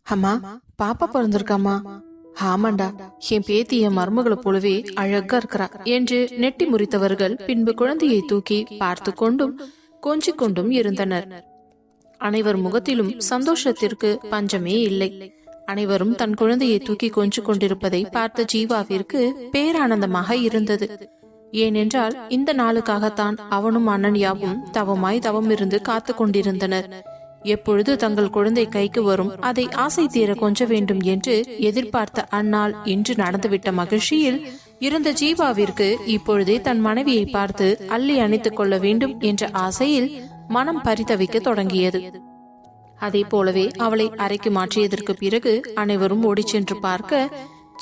அம்மா, பாப்பா பிறந்திருக்காமா? ஆமாண்டா, என் பேத்தி என் மருமகளை போலவே அழகா இருக்கிறா என்று நெட்டி முறித்தவர்கள் பின்பு குழந்தையை தூக்கி பார்த்து கொண்டும் கொஞ்சிக் கொண்டும் இருந்தனர். அனைவர் முகத்திலும் சந்தோஷத்திற்கு பஞ்சமே இல்லை. அனைவரும் தன் குழந்தையை தூக்கி கொஞ்சிக் கொண்டிருப்பதை பார்த்த ஜீவாவிற்கு பேரானந்தமாக இருந்தது. ஏனென்றால் இந்த நாளுக்காகத்தான் அவனும் அனன்யாவும் தவமாய் தவம் இருந்து காத்து கொண்டிருந்தனர். எப்பொழுது தங்கள் குழந்தை கைக்கு வரும், அதை ஆசை தீர கொஞ்ச வேண்டும் என்று எதிர்பார்த்த அந்நாள் இன்று நடந்துவிட்ட மகிழ்ச்சியில் இருந்த ஜீவாவிற்கு இப்பொழுதே தன் மனைவியை பார்த்து அள்ளி அணைத்துக் கொள்ள வேண்டும் என்ற ஆசையில் மனம் பரிதவிக்க தொடங்கியது. அதே போலவே அவளை அறைக்கு மாற்றியதற்கு பிறகு அனைவரும் ஓடி சென்று பார்க்க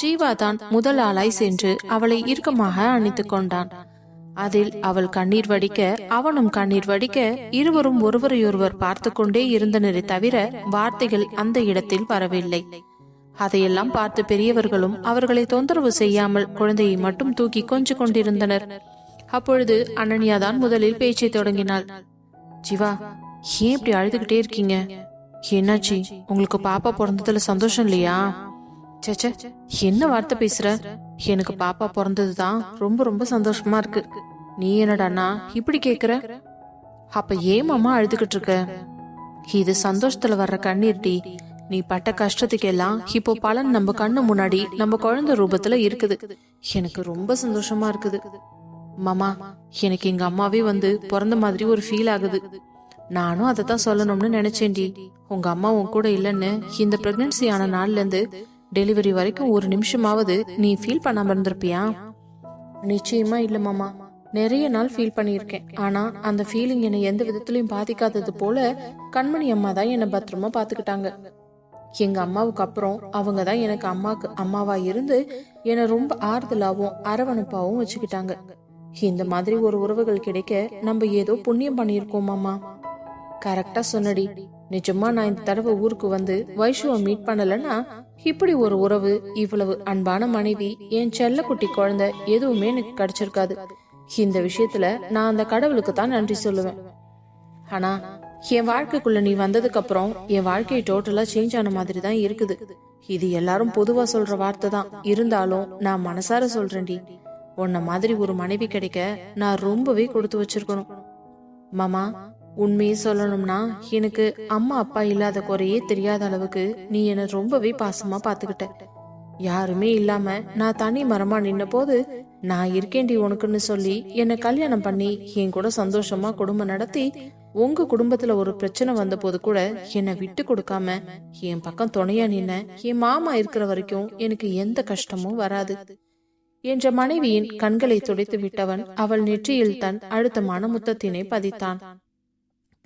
ஜீவா தான் முதல் ஆளாய் சென்று அவளை இறுக்கமாக அணைத்துக் கொண்டான். அதில் அவள் கண்ணீர் வடிக்க, அவனும் கண்ணீர் வடிக்க, இருவரும் ஒருவரையொருவர் பார்த்து கொண்டே இருந்தனரே தவிர வார்த்தைகள் அந்த இடத்தில் வரவில்லை. அதையெல்லாம் பார்த்து பெரியவர்களும் அவர்களை தொந்தரவு செய்யாமல் குழந்தையை மட்டும் தூக்கி கொஞ்சிக் கொண்டிருந்தனர். அப்பொழுது அனன்யாதான் முதலில் பேச்சை தொடங்கினாள். ஜீவா, ஏன் இப்படி அழுதுகிட்டே இருக்கீங்க? என்னாச்சு? உங்களுக்கு பாப்பா பிறந்ததுல சந்தோஷம் இல்லையா? சேச்ச, என்ன வார்த்தை பேசுற? எனக்கு பாப்பா பிறந்ததுதான் ரொம்ப ரொம்ப சந்தோஷமா இருக்கு. நீ என்னடானா இப்படி கேக்குற? அப்ப ஏன் மாமா அழுதுகிட்டு இருக்க? இது சந்தோஷத்துல வர்ற கண்ணீர் டி. நீ பட்ட கஷ்டத்துக்கு எல்லாம் இப்போ பலன் நம்ம கண்ணு முன்னாடி நம்ம குழந்தை ரூபத்துல இருக்குது. எனக்கு ரொம்ப சந்தோஷமா இருக்குது மாமா. எனக்கு எங்க அம்மாவே வந்து பிறந்த மாதிரி ஒரு ஃபீல் ஆகுது. நானும் அதை தான் சொல்லணும்னு நினைச்சேன்டி. உங்க அம்மா உன் கூட இல்லைன்னு இந்த பிரெக்னன்சி ஆன நாள்ல இருந்து டெலிவரி வரைக்கும் ஒரு நிமிஷமாவது நீ ஃபீல் பண்ணாம இருந்திருப்பியா? நிச்சயமா இல்ல மாமா. நிறைய நாள் ஃபீல் பண்ணியிருக்கேன். ஆனா அந்த ஃபீலிங் என்னை எந்த விதத்திலையும் பாதிக்காதது போல கண்மணி அம்மா தான் என்னை பத்திரமா பாத்துக்கிட்டாங்க. எங்க அம்மாவுக்கு அப்புறம் அவங்க தான் எனக்கு அம்மாவா இருந்து என்னை ரொம்ப ஆறுதலாவும் அரவணைப்பாவும் வச்சுக்கிட்டாங்க. இந்த மாதிரி ஒரு உறவுகள் கிடைக்க நம்ம ஏதோ புண்ணியம் பண்ணியிருக்கோம் மாமா. கரெக்டா சொன்னடி. நிஜமா நான் இந்த தடவை ஊருக்கு வந்து வைஷுவை மீட் பண்ணலன்னா இப்படி ஒரு உறவு, இவ்வளவு அன்பான மனைவி, என் செல்ல குட்டி குழந்தை எதுவுமே எனக்கு கிடைச்சிருக்காது. இந்த விஷயத்துல நான் அந்த கடவுளுக்கு தான் நன்றி சொல்லுவேன். ஆனா என் வாழ்க்கைக்குள்ள நீ வந்ததுக்கு அப்புறம் என் வாழ்க்கை டோட்டலா சேஞ்ச் ஆன மாதிரி தான் இருக்குது. இது எல்லாரும் பொதுவா சொல்ற வார்த்தை தான். இருந்தாலும் நான் மனசார சொல்றேன்டி, உன்ன மாதிரி ஒரு மனைவி கிடைக்க நான் ரொம்பவே கொடுத்து வச்சிருக்கணும் மாமா. உண்மையே சொல்லணும்னா எனக்கு அம்மா அப்பா இல்லாத குறையே தெரியாத அளவுக்கு நீ என்ன ரொம்பவே பாசமா பாத்துக்கிட்ட. யாருமே இல்லாம நான் தனி மரமா நின்ன போது நான் இருக்கேன்டி உனக்குன்னு சொல்லி என்ன கல்யாணம் பண்ணி என் கூட சந்தோஷமா குடும்பம் நடத்தி, உங்க குடும்பத்துல ஒரு பிரச்சனை வந்த போது கூட என்னை விட்டு கொடுக்காம என் பக்கம் துணையா நின்ன என் மாமா இருக்கிற வரைக்கும் எனக்கு எந்த கஷ்டமும் வராது என்ற மனைவியின் கண்களை துடைத்து விட்டவன் அவள் நெற்றியில் தன் அழுத்தமான முத்தத்தினை பதித்தான்.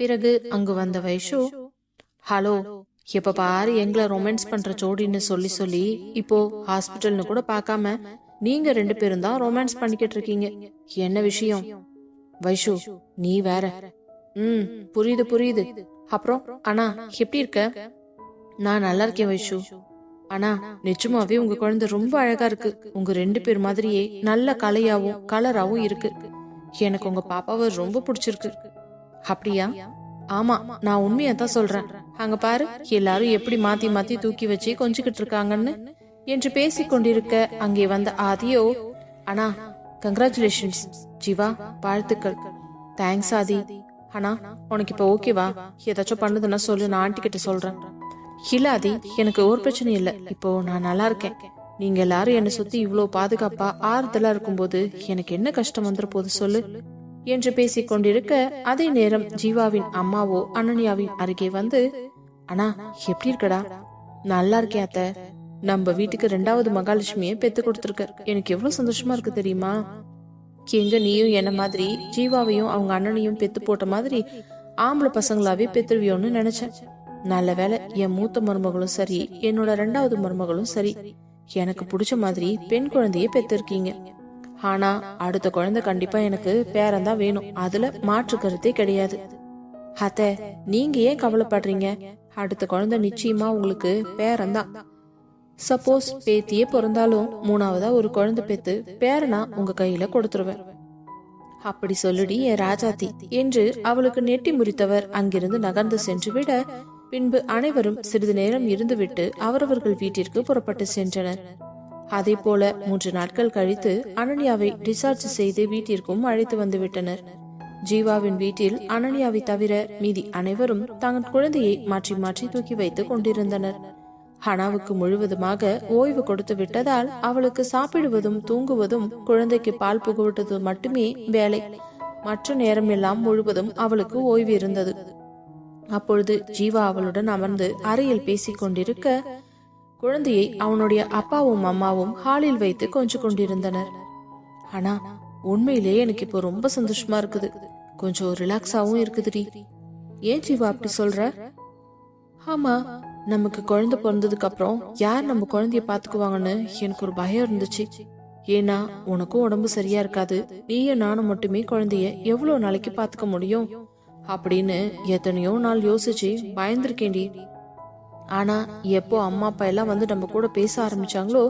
பிறகு அங்கு வந்த வைஷு, ஹலோ, எப்ப பாரு எங்களை ரொமான்ஸ் பண்ற ஜோடின்னு சொல்லி சொல்லி இப்போ ஹாஸ்பிட்டல்னு கூட பாக்காம நீங்க 2 பேரும் தான் ரொமான்ஸ் பண்ணிக்கிட்டு இருக்கீங்க. என்ன விஷயம்? வைஷு, நீ வேற. புரியுது புரியுது. அப்புறம் அண்ணா எப்படி இருக்க? நான் நல்லா இருக்கேன் வைஷு. ஆனா நிஜமாவே உங்க குழந்தை ரொம்ப அழகா இருக்கு. உங்க 2 பேர் மாதிரியே நல்ல கலையாவும் கலராவும் இருக்கு. எனக்கு உங்க பாப்பாவை ரொம்ப பிடிச்சிருக்கு. அப்படியா? ஆமா, நான் உண்மையத்தான் சொல்றேன். அங்க பாரு, எல்லாரும் எப்படி மாத்தி மாத்தி தூக்கி வச்சு கொஞ்சிக்கிட்டு இருக்காங்கன்னு என்று பேசிக் கொண்டிருக்க அங்கே வந்த ஆதியோ, அண்ணா கங்க்ராச்சுலேஷன்ஸ். ஜீவா, வாழ்த்துக்கள். தேங்க்ஸ் ஆதி. அண்ணா உனக்கு இப்ப ஓகேவா? ஏதாச்சும் பண்ணுதுன்னா சொல்லு, நான் ஆண்டி கிட்ட சொல்றேன். இல்ல ஆதி, எனக்கு ஒரு பிரச்சனையும் இல்ல. இப்போ நான் நல்லா இருக்கேன். நீங்க எல்லாரும் என்னை சுத்தி இவ்வளவு பாதுகாப்பா ஆறுதலா இருக்கும்போது எனக்கு என்ன கஷ்டம் வந்துட போது சொல்லு என்று பேசிக் கொண்டிருக்க அதே நேரம் ஜீவாவின் அம்மாவோ அனன்யாவின் அருகே வந்து, அண்ணா எப்படி இருக்கடா? நல்லா இருக்கேன் அத்த. நம்ம வீட்டுக்கு 2வது மகாலட்சுமியை பெத்து கொடுத்துருக்க. எனக்கு எவ்வளவு சந்தோஷமா இருக்கு தெரியுமா? எங்க நீயும் என்ன மாதிரி ஜீவாவையும் அவங்க அண்ணனையும் பெத்து போட்ட மாதிரி ஆம்பளை பசங்களாவே பெத்துருவியோன்னு நினைச்சேன். நல்ல வேலை, என் மூத்த மருமகளும் சரி, என்னோட 2வது மருமகளும் சரி, எனக்கு பிடிச்ச மாதிரி பெண் குழந்தைய பெத்திருக்கீங்க. ஆனா அடுத்த குழந்தை கண்டிப்பா எனக்கு பேரன்தான் வேணும். அதுல மாற்று கருத்தே கிடையாது. அத்த, நீங்க ஏன் கவலைப்படுறீங்க? அடுத்த குழந்தை நிச்சயமா உங்களுக்கு பேரன்தான். சப்போஸ் பேத்தியே பிறந்தாலும் 3வதா ஒரு குழந்தை பெத்து பேரனா உங்க கையில கொடுத்துருவேன். அப்படி சொல்லுடி என் ராஜாத்தி என்று அவளுக்கு நெட்டி முறித்தவர் அங்கிருந்து நகர்ந்து சென்று விட, பின்பு அனைவரும் சிறிது நேரம் இருந்துவிட்டு அவரவர்கள் வீட்டிற்கு புறப்பட்டு சென்றனர். அதே போல 3 நாட்கள் கழித்து அனன்யாவை டிஸ்சார்ஜ் செய்து வீட்டிற்கும் அழைத்து வந்து விட்டனர். ஜீவாவின் வீட்டில் அனன்யாவை தவிர மீதி அனைவரும் தங்கள் குழந்தையை மாற்றி மாற்றி தூக்கி வைத்துக் கொண்டிருந்தனர். ஹனாவுக்கு முழுவதுமாக ஓய்வு கொடுத்து விட்டதால் அவளுக்கு சாப்பிடுவதும் தூங்குவதும் குழந்தைக்கு பால் புகுவது மட்டுமே வேலை. மற்ற நேரம் எல்லாம் முழுவதும் அவளுக்கு ஓய்வு இருந்தது. அப்பொழுது ஜீவா அவளுடன் அமர்ந்து அறையில் பேசிக் கொண்டிருக்க குழந்தையை அவனுடைய அப்பாவும் அம்மாவும் ஹாலில் வைத்து கொஞ்சம் கொண்டிருந்தனர். ஆனா உண்மையிலேயே எனக்கு இப்போ ரொம்ப சந்தோஷமா இருக்குது, கொஞ்சம் ரிலாக்ஸாவும் இருக்குதுடி. ஏன் ஜீவா அப்படி சொல்ற? ஆமா, நமக்கு குழந்தை பிறந்ததுக்கு அப்புறம் யார் நம்ம குழந்தைய பாத்துக்குவாங்கன்னு எனக்கு ஒரு பயம் இருந்துச்சு. ஏன்னா உனக்கும் உடம்பு சரியா இருக்காது, நீயும் நானும் மட்டுமே குழந்தைய எவ்வளவு நாளைக்கு பாத்துக்க முடியும் அப்படின்னு எத்தனையோ நாள் யோசிச்சு பயந்துருக்கேன்டி. ஆனா எப்போ அம்மா அப்பா எல்லாம் வந்து நம்ம கூட பேச ஆரம்பிச்சாங்களோ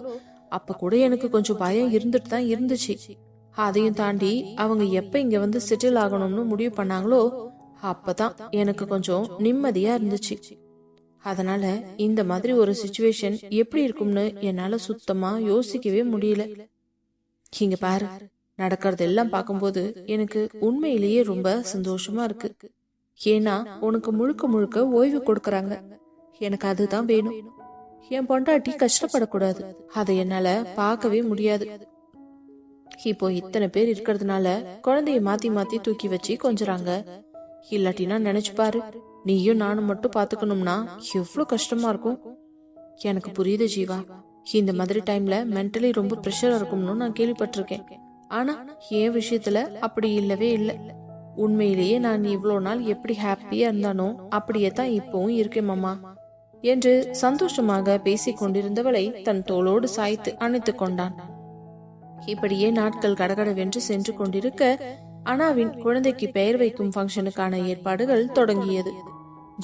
அப்ப கூட எனக்கு கொஞ்சம் பயம் இருந்துட்டு தான் இருந்துச்சு. அதையும் தாண்டி அவங்க எப்ப இங்க வந்து செட்டில் ஆகணும்னு முடிவு பண்ணாங்களோ அப்பதான் எனக்கு கொஞ்சம் நிம்மதியா இருந்துச்சு. அதனால இந்த மாதிரி ஒரு சிச்சுவேஷன் எப்படி இருக்கும்னு என்னால சுத்தமா யோசிக்கவே முடியல. இங்க பாரு, நடக்கிறது எல்லாம் பார்க்கும்போது எனக்கு உண்மையிலேயே ரொம்ப சந்தோஷமா இருக்கு. ஏன்னா உனக்கு முழுக்க முழுக்க ஓய்வு கொடுக்கறாங்க. எனக்கு அதுதான் வேணும். என் பொண்டாட்டி கஷ்டப்படக்கூடாது, அதை என்னால பார்க்கவே முடியாது. இப்போ இத்தனை பேர் இருக்கிறதுனால குழந்தைய மாத்தி மாத்தி தூக்கி வச்சு கொஞ்சறாங்க. இல்லாட்டினா நினைச்சு பாரு, நீயும் நானும் மட்டும் பாத்துக்கணும்னா எவ்வளவு கஷ்டமா இருக்கும். எனக்கு புரியுது ஜீவா, இந்த மாதிரி டைம்ல மென்டலி ரொம்ப ப்ரெஷரா இருக்கும்னு நான் கேள்விப்பட்டிருக்கேன். ஆனா என் விஷயத்துல அப்படி இல்லவே இல்லை. உண்மையிலேயே நான் இவ்வளவு நாள் எப்படி ஹாப்பியா இருந்தானோ அப்படியே தான் இப்பவும் இருக்கேன் மாமா என்று சந்தோஷமாக பேசிக் கொண்டிருந்தவளை தன் தோளோடு சாய்த்து அணைத்துக் கொண்டான். இப்படியே நாட்கள் கடகடவென்று சென்று கொண்டிருக்க அனாவின் குழந்தைக்கு பெயர் வைக்கும் ஃபங்க்ஷனுக்கான ஏற்பாடுகள் தொடங்கியது.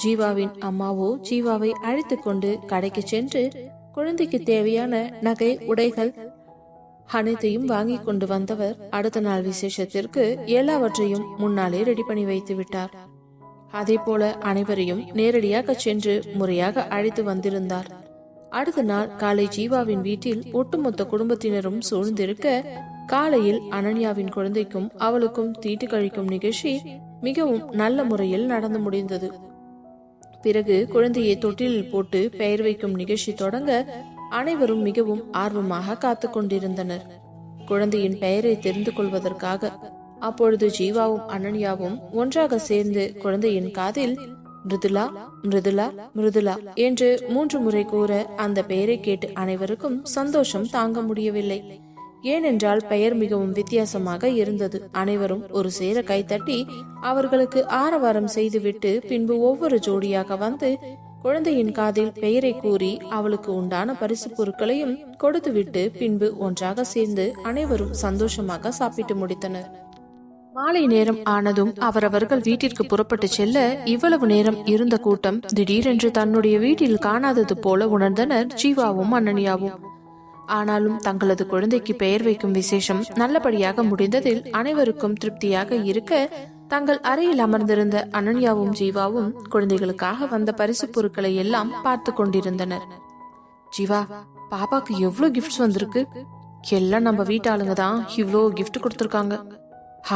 ஜீவாவின் அம்மாவோ ஜீவாவை அழைத்துக் கொண்டு கடைக்கு சென்று குழந்தைக்கு தேவையான நகை உடைகள் அனைத்தையும் வாங்கி கொண்டு வந்தவர் அடுத்த நாள் விசேஷத்திற்கு எல்லாவற்றையும் முன்னாலே ரெடி பண்ணி வைத்து விட்டார். அதே போல அனைவரையும் நேரடியாக சென்று முறையாக அழைத்து வந்திருந்தார். அடுத்த நாள் காலை ஜீவாவின் வீட்டில் ஒட்டுமொத்த குடும்பத்தினரும் சூழ்ந்திருக்க காலையில் அனன்யாவின் குழந்தைக்கும் அவளுக்கும் தீட்டு கழிக்கும் நிகழ்ச்சி மிகவும் நல்ல முறையில் நடந்து முடிந்தது. பிறகு குழந்தையை தொட்டிலில் போட்டு பெயர் வைக்கும் நிகழ்ச்சி தொடங்க அனைவரும் மிகவும் ஆர்வமாக காத்து கொண்டிருந்தனர், குழந்தையின் பெயரை தெரிந்து கொள்வதற்காக. அப்பொழுது ஜீவாவும் அனன்யாவும் ஒன்றாக சேர்ந்து குழந்தையின் காதில் மிருதுலா மிருதுலா மிருதுலா என்று 3 முறை கூற அந்த பெயரை கேட்டு அனைவருக்கும் சந்தோஷம் தாங்க முடியவில்லை. ஏனென்றால் பெயர் மிகவும் வித்தியாசமாக இருந்தது. அனைவரும் ஒரு சேர கைத்தட்டி அவர்களுக்கு ஆரவாரம் செய்துவிட்டு பின்பு ஒவ்வொரு ஜோடியாக வந்து குழந்தையின் காதில் பெயரை கூறி அவளுக்கு உண்டான பரிசு பொருட்களையும் கொடுத்துவிட்டு பின்பு ஒன்றாக சேர்ந்து அனைவரும் சந்தோஷமாக சாப்பிட்டு முடித்தனர். மாலை நேரம் ஆனதும் அவரவர்கள் வீட்டிற்கு புறப்பட்டு செல்ல இவ்வளவு நேரம் இருந்த கூட்டம் திடீரென்று தன்னுடைய வீட்டில் காணாதது போல உணர்ந்தனர் ஜீவாவும் அனன்யாவும். ஆனாலும் தங்களது குழந்தைக்கு பெயர் வைக்கும் விசேஷம் நல்லபடியாக முடிந்ததில் அனைவருக்கும் திருப்தியாக இருக்க தங்கள் அறையில் அமர்ந்திருந்த அனன்யாவும் ஜீவாவும் குழந்தைகளுக்காக வந்த பரிசு பொருட்களை எல்லாம் பார்த்து கொண்டிருந்தனர். ஜீவா, பாப்பாக்கு எவ்வளவு கிஃப்ட்ஸ் வந்திருக்கு. எல்லாம் நம்ம வீட்டாளுங்க தான் இவ்வளோ கிஃப்ட் கொடுத்துருக்காங்க.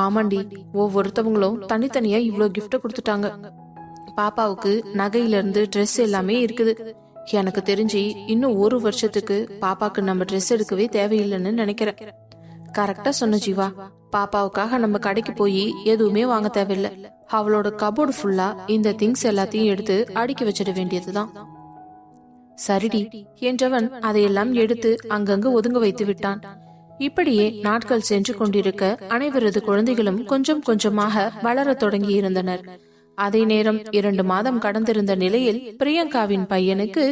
ஆமாண்டி, ஒவ்வொருத்தவங்களும் தனித்தனியா இவ்வளோ கிஃப்ட் கொடுத்துட்டாங்க. பாப்பாவுக்கு நகையில இருந்து ட்ரெஸ் எல்லாமே இருக்குது. எனக்கு தெரிஞ்சு இன்னும் 1 வருஷத்துக்கு பாப்பாக்கு நம்ம ட்ரெஸ் எடுக்கவே தேவையில்லைன்னு நினைக்கிறேன். கரெக்டா சொன்ன ஜீவா. பாப்பாவுக்காக நம்ம கடைக்கு போய் எதுவுமே வாங்க தேவையில்லை. அவளோட கபோர்டு ஃபுல்லா இந்த திங்ஸ் எல்லாத்தையும் எடுத்து அடுக்கி வச்சிட வேண்டியதுதான். சரிடி என்றவன் அதையெல்லாம் எடுத்து அங்கங்கு ஒதுங்க வைத்து விட்டான். இப்படியே நாட்கள் சென்று கொண்டிருக்க அனைவரது குழந்தைகளும் கொஞ்சம் கொஞ்சமாக வளர தொடங்கி இருந்தனர். அதே நேரம் 2 மாதம் கடந்திருந்த நிலையில் பிரியங்காவின் பையனுக்கு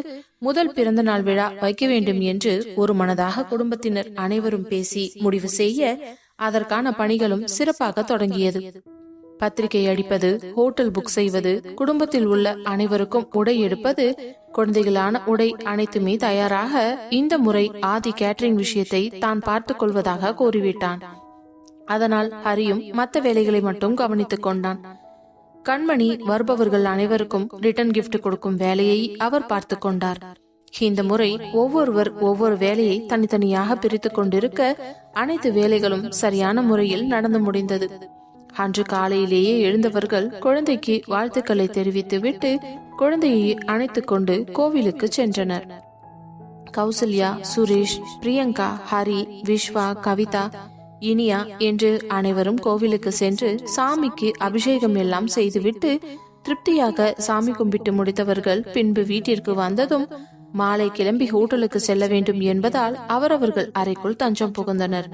முதல் பிறந்த நாள் விழா வைக்க வேண்டும் என்று ஒரு மனதாக குடும்பத்தினர் அனைவரும் பேசி முடிவு செய்ய அதற்கான பணிகளும் சிறப்பாக தொடங்கியது. பத்திரிகை அடிப்பது, ஹோட்டல் புக் செய்வது, குடும்பத்தில் உள்ள அனைவருக்கும் உடை எடுப்பது, குழந்தைகளான உடை அனைத்துமே தயாராக இந்த முறை ஆதி கேட்டரிங் விஷயத்தை தான் பார்த்துக் கொள்வதாக கூறிவிட்டான். அதனால் ஹரியும் மற்ற வேலைகளை மட்டும் கவனித்துக் கொண்டான். கண்மணி வருபவர்கள் அனைவருக்கும் ரிட்டர்ன் கிஃப்ட் கொடுக்கும் வேலையை அவர் பார்த்து கொண்டார். இந்த முறை ஒவ்வொருவர் ஒவ்வொரு வேலையை தனித்தனியாக பிரித்து கொண்டிருக்க அனைத்து வேலைகளும் சரியான முறையில் நடந்து முடிந்தது. அன்று காலையிலேயே எழுந்தவர்கள் குழந்தைக்கு வாழ்த்துக்களை தெரிவித்து விட்டு குழந்தையை அணைத்துக் கொண்டு கோவிலுக்கு சென்றனர். கௌசல்யா, சுரேஷ், பிரியங்கா, ஹரி, விஸ்வா, கவிதா, இனியா என்று அனைவரும் கோவிலுக்கு சென்று சாமிக்கு அபிஷேகம் எல்லாம் செய்துவிட்டு திருப்தியாக சாமி கும்பிட்டு முடித்தவர்கள் பின்பு வீட்டிற்கு வந்ததும் மாலை கிளம்பி ஹோட்டலுக்கு செல்ல வேண்டும் என்பதால் அவரவர்கள் அறைக்குள் தஞ்சம் புகுந்தனர்.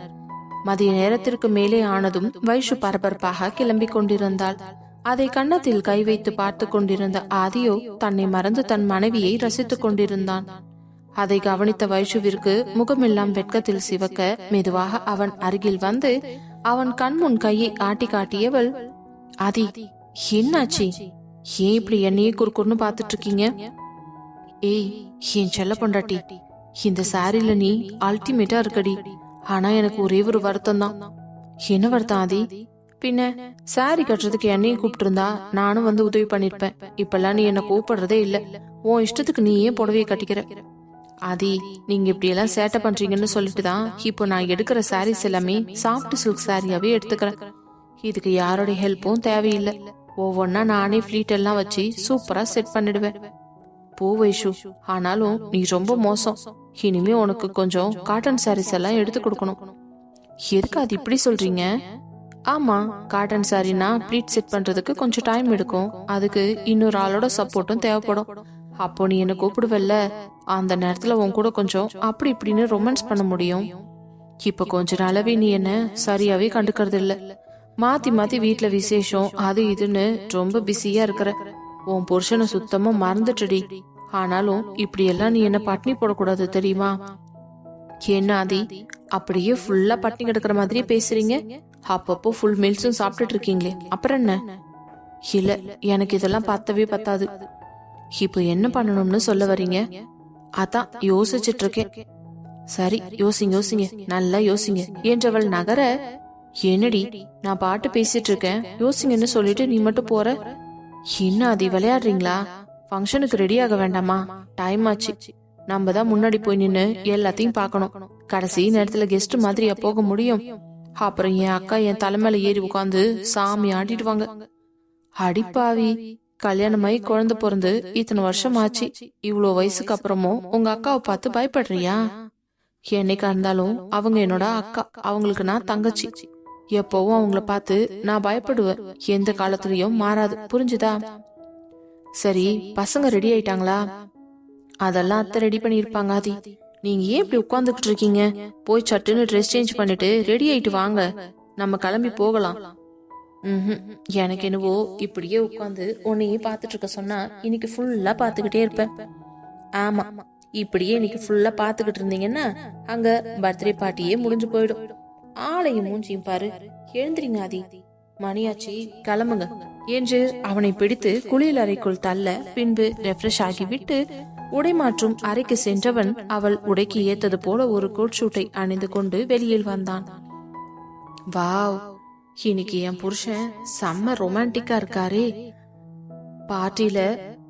மதிய நேரத்திற்கு மேலே ஆனதும் வைஷு பரபரப்பாக கிளம்பி கொண்டிருந்தாள். அதை கன்னத்தில் கை வைத்து பார்த்து கொண்டிருந்த ஆதியோ தன்னை மறந்து தன் மனைவியை ரசித்துக் கொண்டிருந்தான். அதை கவனித்த வைஷுவிற்கு முகமெல்லாம் வெட்கத்தில் சிவக்க மெதுவாக அவன் அருகில் வந்து அவன் கண்முன் கையை ஆட்டி காட்டியவள், ஆதி என்னாச்சு? ஏன் இப்படி என்னையே குறுக்குன்னு பாத்துட்டு இருக்கீங்க? ஏய் என் செல்ல பொண்டாட்டி, இந்த சாரில நீ அல்டிமேட்டா இருக்கடி. ஆனா எனக்கு ஒரே ஒரு வருத்தம் தான். என்ன வருத்தம் ஆதி? பின்ன சாரி கட்டுறதுக்கு என்னையும் கூப்பிட்டு இருந்தா நானும் வந்து உதவி பண்ணிருப்பேன். இப்பெல்லாம் நீ என்ன கூப்பிடுறதே இல்ல. உன் இஷ்டத்துக்கு நீ ஏன் புடவையை கட்டிக்கிற? ஆதி, நீங்க இப்படி எல்லாம் சேட்டை பண்றீங்கன்னு சொல்லிட்டு தான் இப்போ நான் எடுக்கிற சாரீஸ் எல்லாமே சாஃப்ட் சில்க் சாரியாவே எடுத்துக்கிறேன். இதுக்கு யாரோட ஹெல்ப்பும் தேவையில்லை. ஒவ்வொன்னா நானே ஃபிளீட் எல்லாம் வச்சு சூப்பரா செட் பண்ணிடுவேன். போ வைஷு, ஆனாலும் நீ ரொம்ப மோசம். இனிமே உனக்கு கொஞ்சம் காட்டன் சாரீஸ் எல்லாம் எடுத்து கொடுக்கணும். எதுக்கு அது இப்படி சொல்றீங்க? ஆமா, காட்டன் சாரினா ப்ளீட் செட் பண்றதுக்கு கொஞ்சம் டைம் எடுக்கும். அதுக்கு இன்னொரு ஆளோட சப்போர்ட்டும் தேவைப்படும். அப்போ நீ என்ன கூப்பிடுவல்ல, அந்த நேரத்துல உன் கூட கொஞ்சம் அப்படி இப்படின்னு ரொமான்ஸ் பண்ண முடியும். இப்ப கொஞ்ச நாளாவே நீ என்ன சரியாவே கண்டுக்கிறது இல்ல. மாத்தி மாத்தி வீட்டுல விசேஷம் அது இதுன்னு ரொம்ப பிஸியா இருக்கிற. உன் புருஷனை சுத்தமா மறந்துட்டுடி. ஆனாலும் இப்படி எல்லாம் நீ என்ன பட்னி போடக்கூடாது தெரியுமா? என்ன ஆதி, அப்படியே ஃபுல்லா பட்னி கிடக்குற மாதிரியே பேசுறீங்க. அப்பப்போ ஃபுல் மீல்ஸும் சாப்பிட்டுட்டு இருக்கீங்களே, அப்புறம் என்ன? இல்ல, எனக்கு இதெல்லாம் பத்தவே பத்தாது. இப்போ என்ன பண்ணணும்னு சொல்ல வரீங்க? அதான் யோசிச்சுட்டு இருக்கேன். சரி, யோசிங்க யோசிங்க, நல்லா யோசிங்க என்றவள் நகர, என்னடி நான் பாட்டு பேசிட்டு இருக்கேன், யோசிங்கன்னு சொல்லிட்டு நீ மட்டும் போற. என்ன ஆதி, விளையாடுறீங்களா? ஃபங்க்ஷனுக்கு ரெடி ஆக வேண்டாமா? டைம் ஆச்சு. நம்ம தான் முன்னாடி போய் நின்னு எல்லாத்தையும் பார்க்கணும். கடைசி நேரத்துல கெஸ்ட் மாதிரியா போக முடியும்? அப்புறம் என் அக்கா என் தலைமையில ஏறி உட்காந்து சாமி ஆடிடுவாங்க. அடிப்பாவி, கல்யாணமாயி குழந்தை பிறந்து இத்தனை வருஷம் ஆச்சு. இவ்வளோ வயசுக்கு அப்புறமும் உங்க அக்காவை பார்த்து பயப்படுறியா? என்னைக்கா இருந்தாலும் அவங்க என்னோட அக்கா, அவங்களுக்கு நான் தங்கச்சி. எப்பவும் அவங்கள பார்த்து நான் பயப்படுவேன். எந்த காலத்திலயும் மாறாது, புரிஞ்சுதா? சரி, பசங்க ரெடி ஆயிட்டாங்களா? அதெல்லாம் அத்தை ரெடி பண்ணிருப்பாங்க. ஆதி, நீங்க ஏன் இப்படி உட்கார்ந்துகிட்டு இருக்கீங்க? போய் சட்டுன்னு ட்ரெஸ் சேஞ்ச் பண்ணிட்டு ரெடி ஆயிட்டு வாங்க, நம்ம கிளம்பி போகலாம். எனக்கு என்னவோ இப்படியே உட்காந்து உன்னையே பாத்துட்டு இருக்க சொன்னா இன்னைக்கு ஃபுல்லா பாத்துக்கிட்டே இருப்பேன். ஆமா, இப்படியே இன்னைக்கு ஃபுல்லா பாத்துக்கிட்டு இருந்தீங்கன்னா அங்க பர்த்டே பார்ட்டியே முடிஞ்சு போயிடும். ஆளையும் மூஞ்சியும் பாரு. எழுந்திரிங்க ஆதி, மணியாச்சி, கிளம்புங்க என்று அவனை பிடித்து குளியல் அறைக்குள் தள்ள பின்பு ரெஃப்ரெஷ் ஆகிவிட்டு உடை மாற்றும் அறைக்கு சென்றவன் அவள் உடைக்கு ஏத்தது போல ஒரு கோட் ஷூட்டை அணிந்து கொண்டு வெளியில் வந்தான். வாவ், இன்னைக்கு என் புருஷன் செம்ம ரொமான்டிக்கா இருக்காரே. பார்ட்டியில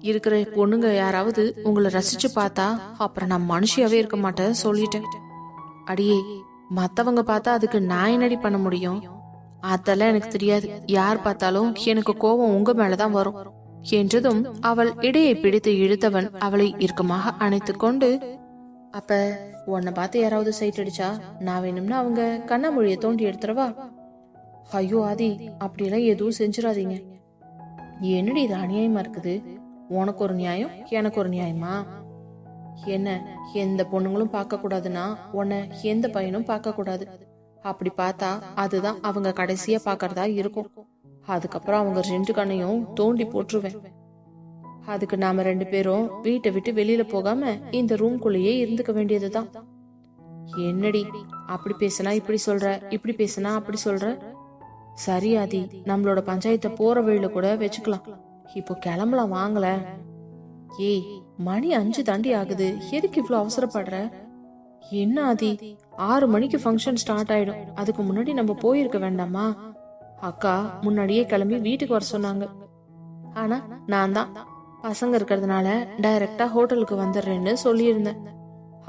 இருக்கிற பொண்ணுங்க யாராவது உங்களை ரசிச்சு பார்த்தா அப்புறம் நான் மனுஷியாவே இருக்க மாட்டேன் சொல்லிட்டேன். அடியே, மத்தவங்க பார்த்தா அதுக்கு நான் என்னடி பண்ண முடியும்? அதெல்லாம் எனக்கு தெரியாது. யார் பார்த்தாலும் எனக்கு கோபம் உங்க மேலதான் வரும் என்றதும் அவள் இடையை பிடித்து இழுத்தவன் அவளை இறுக்கமாக அணைத்து கொண்டு, அப்ப உன்னை பார்த்து யாராவது சைட் அடிச்சா நான் வேணும்னா அவங்க கண்ணாமொழியை தோண்டி எடுத்துறவா? ஐயோ ஆதி, அப்படியெல்லாம் எதுவும் செஞ்சிடாதீங்க. என்னடி இது அநியாயமா இருக்குது? உனக்கு ஒரு நியாயம், எனக்கு ஒரு நியாயமா? என்ன, எந்த பொண்ணுங்களும் பார்க்க கூடாதுன்னா உன்னை எந்த பையனும் பார்க்க கூடாது. அப்படி பார்த்தா அதுதான் அவங்க கடைசியா பாக்கறதா இருக்கும். அதுக்கப்புறம் அவங்க 2 கண்ணையும் தோண்டி போட்டுருவேன். அதுக்கு நாம 2 பேரும் வீட்டை விட்டு வெளியில போகாம இந்த ரூம்குள்ளேயே இருந்துக்க வேண்டியதுதான். என்னடி அப்படி பேசினா இப்படி சொல்ற, இப்படி பேசினா அப்படி சொல்ற? சரியாதி, நம்மளோட பஞ்சாயத்தை போற வழியில கூட வச்சுக்கலாம். இப்போ கிளம்பலாம் வாங்கல. ஏய், மணி 5 தாண்டி ஆகுது, எதுக்கு இவ்வளவு அவசரப்படுற? என்ன ஆதி, 6 மணிக்கு ஃபங்க்ஷன் ஸ்டார்ட் ஆயிடும். அதுக்கு முன்னாடி நம்ம போயிருக்க வேண்டாமா? அக்கா முன்னாடியே கிளம்பி வீட்டுக்கு வர சொன்னாங்க. ஆனா நான் தான் பசங்க இருக்கிறதுனால டைரக்டா ஹோட்டலுக்கு வந்துடுறேன்னு சொல்லியிருந்தேன்.